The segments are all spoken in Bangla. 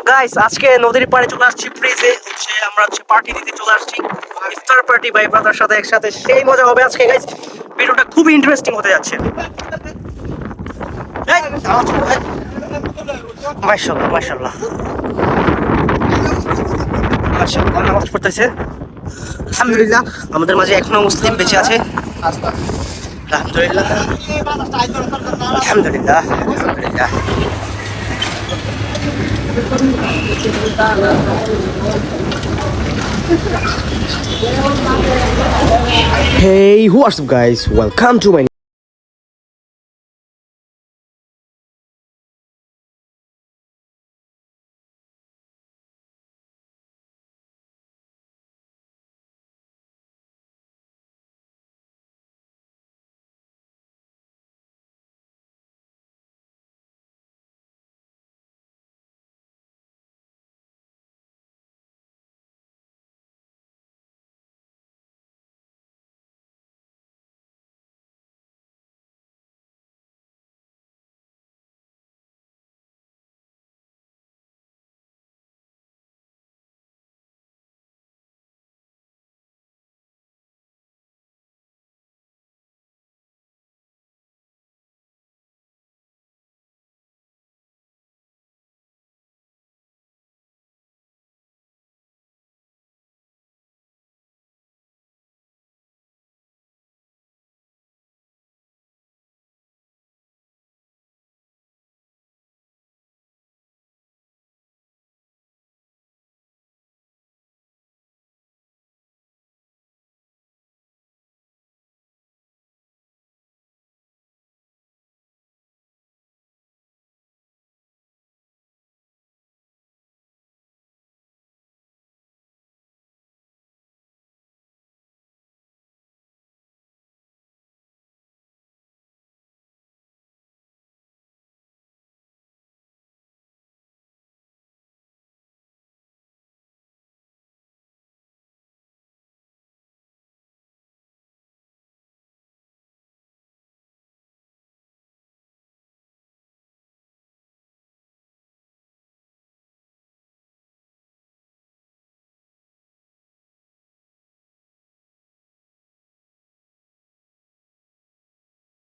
গাইস আজকে নদীর পাড়ে চলে আসছি ব্রিজে আমরা পার্টি দিতে চলে আসছি ইফতার পার্টি ভাই ব্রাদার সাথে একসাথে সেই মজা হবে আজকে গাইস ভিডিওটা খুবই ইন্টারেস্টিং হতে যাচ্ছে মাশাআল্লাহ মাশাআল্লাহ মাশাআল্লাহ নামাজ পড়তেছে আলহামদুলিল্লাহ আমাদের মাঝে এখনো মুসলিম বেঁচে আছে আলহামদুলিল্লাহ আলহামদুলিল্লাহ আলহামদুলিল্লাহ Hey, what's up guys? Welcome to my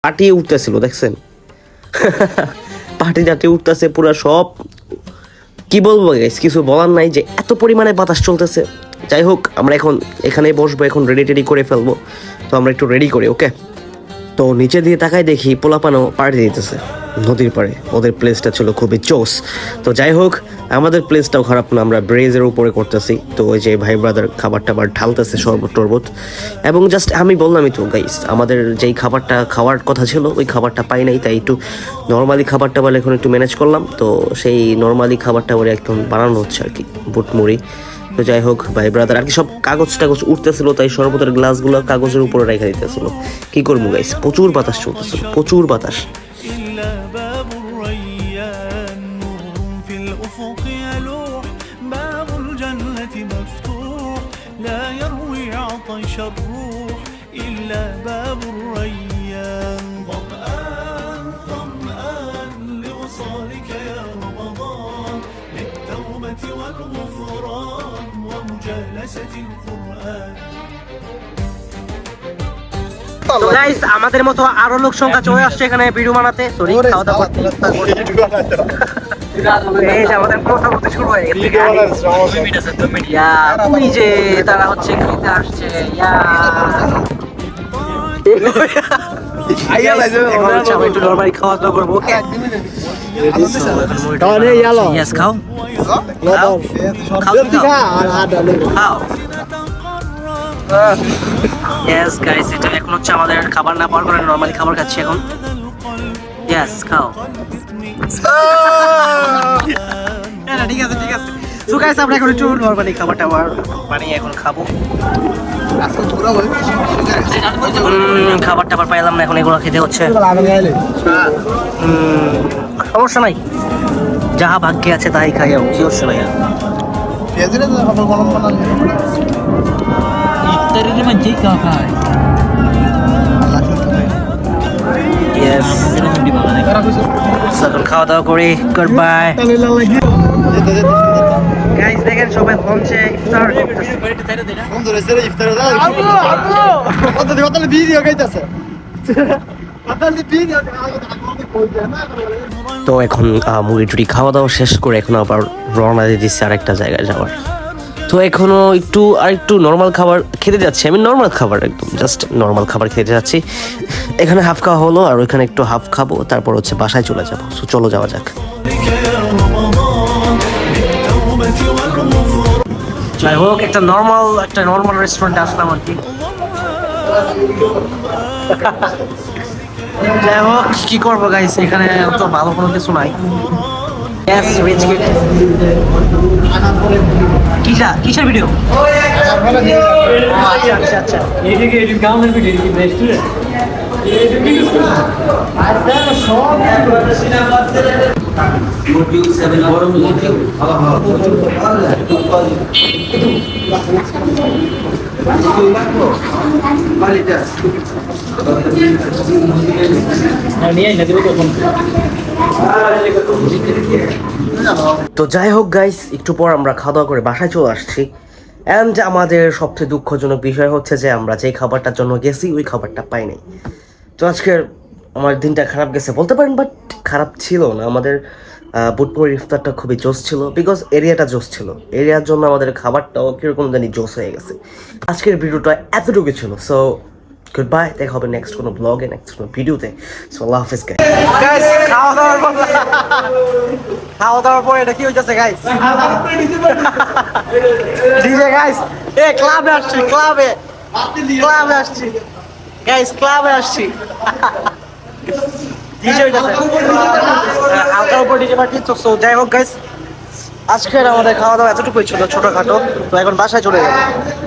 party উঠতেছিল দেখছেন পার্টি উঠতেছে পুরো সব কি বলবো গাইস কিছু বলার নাই যে এত পরিমাণে বাতাস চলতেছে যাই হোক আমরা এখন এখানেই বসবো এখন রেডি করে ফেলবো তো আমরা একটু রেডি করি ওকে তো নিচে দিয়ে তাকাই দেখি পোলাপানো পার্টি দিতেছে নদীর পাড়ে ওদের প্লেসটা ছিল খুবই চোস তো যাই হোক আমাদের প্লেসটাও খারাপ না আমরা ব্রেজের উপরে করতেছি তো ওই যে ভাই ব্রাদার খাবার টাবার ঢালতেছে শরবত টরবত এবং জাস্ট আমি বললামই তো গাইস আমাদের যেই খাবারটা খাওয়ার কথা ছিল ওই খাবারটা পাই নাই তাই একটু নর্মালি খাবারটা বলে এখন একটু ম্যানেজ করলাম তো সেই নর্মালি খাবারটা বলে একদম বানানো হচ্ছে আর কি বুট মুড়ি তো যাই হোক ভাই ব্রাদার আর কি সব কাগজ টাগজ উঠতেছিল তাই শরবতের গ্লাসগুলো কাগজের উপরে রেখে দিতেছিল কি করবো গাইস প্রচুর বাতাস চলতেছিল প্রচুর বাতাস الروح إلا باب الريان ظمآن ظمآن لوصالك يا رمضان للتوبة والغفران ومجالسة القرآن তো গাইস আমাদের মতো আরো লোক সংখ্যা চলে আসছে এখানে ভিডিও বানাতে সরি খাওয়া দাওয়া করতে এই যে আমাদের কথা বলতে শুরু হয়ে গেছে ওই যে তারা হচ্ছে খেতে আসছে একটু নরমালি খাওয়া দাওয়া করবো ওকে ইয়েস খাও ইয়েস গাইস এটা এখন হচ্ছে আমাদের খাবার না পাওয়ার কারণে নরমালি খাবার খাচ্ছি এখন ইয়েস খাও ঠিক আছে সো গাইস আমরা এখন একটু নরমালি খাবার টাবার বানিয়ে এখন খাবো খাবার টাবার পাইলাম না এখন এগুলো খেতে হচ্ছে সমস্যা নাই যাহা ভাগ্যে আছে তাই খাইও কি হচ্ছে ভাইয়া ইফতারিতে মানে খায় ইয়েস এখন খাওয়া দাওয়া করি গুড বাই গাইস দেখেন সবাই লঞ্চে ইফতার করতেছে। সুন্দর হয়েছে রে ইফতারে দাও কত কত ভিডিও গাইতাছে কত ভিডিও তো এখন মুড়ি টুড়ি খাওয়া দাওয়া শেষ করে এখন আবার রওনা দিয়ে দিচ্ছে আরেকটা জায়গায় যাওয়ার। তো এখনো একটু নর্মাল খাবার খেতে যাচ্ছি, আমি নর্মাল খাবার একদম জাস্ট নর্মাল খাবার খেতে যাচ্ছি। এখানে হাফ খাওয়া হলো আর ওইখানে একটু হাফ খাবো, তারপর হচ্ছে বাসায় চলে যাবো। সো চলো যাওয়া যাক। যাই হোক একটা নর্মাল রেস্টুরেন্টে আসলাম আর কি। যাই হোক কি করবো গাইস, এখানে তো ভালো কোনো কিছু নাই। কিসের ভিডিও? আচ্ছা আচ্ছা। তো যাই হোক গাইস, একটু পর আমরা খাওয়া দাওয়া করে বাসায় চলে আসছি। অ্যান্ড আমাদের সবচেয়ে দুঃখজনক বিষয় হচ্ছে যে আমরা যে খাবারটার জন্য গেছি ওই খাবারটা পাই নাই। তো আজকের আমার দিনটা খারাপ গেছে বলতে পারেন, বাট খারাপ ছিল না। আমাদের বুটমুড়ির ইফতারটা খুবই জোস ছিল, বিকজ এরিয়াটা জোস ছিল। এরিয়ার জন্য আমাদের খাবারটাও কীরকম জানি জোস হয়ে গেছে। আজকের ভিডিওটা এতটুকু ছিল। সো গুড বাই, দেখা হবে নেক্সট কোনো ব্লগে, নেক্সট কোনো ভিডিওতে। সো আল্লাহ হাফেজ গাইস। গাইস খাওয়া দাওয়ার পর এটা কি হইতাছে গাইস? ডিজে গাইস, ক্লাবে আসছি গাইস, ক্লাবে আসছি। ডিজে হইতাছে হালকার উপর ডিজে পার্টি। তো যাই হোক গাইস, আজকের আমাদের খাওয়া দাওয়া এতটুকুই ছিল, ছোটখাটো। তো এখন বাসায় চলে যাবো।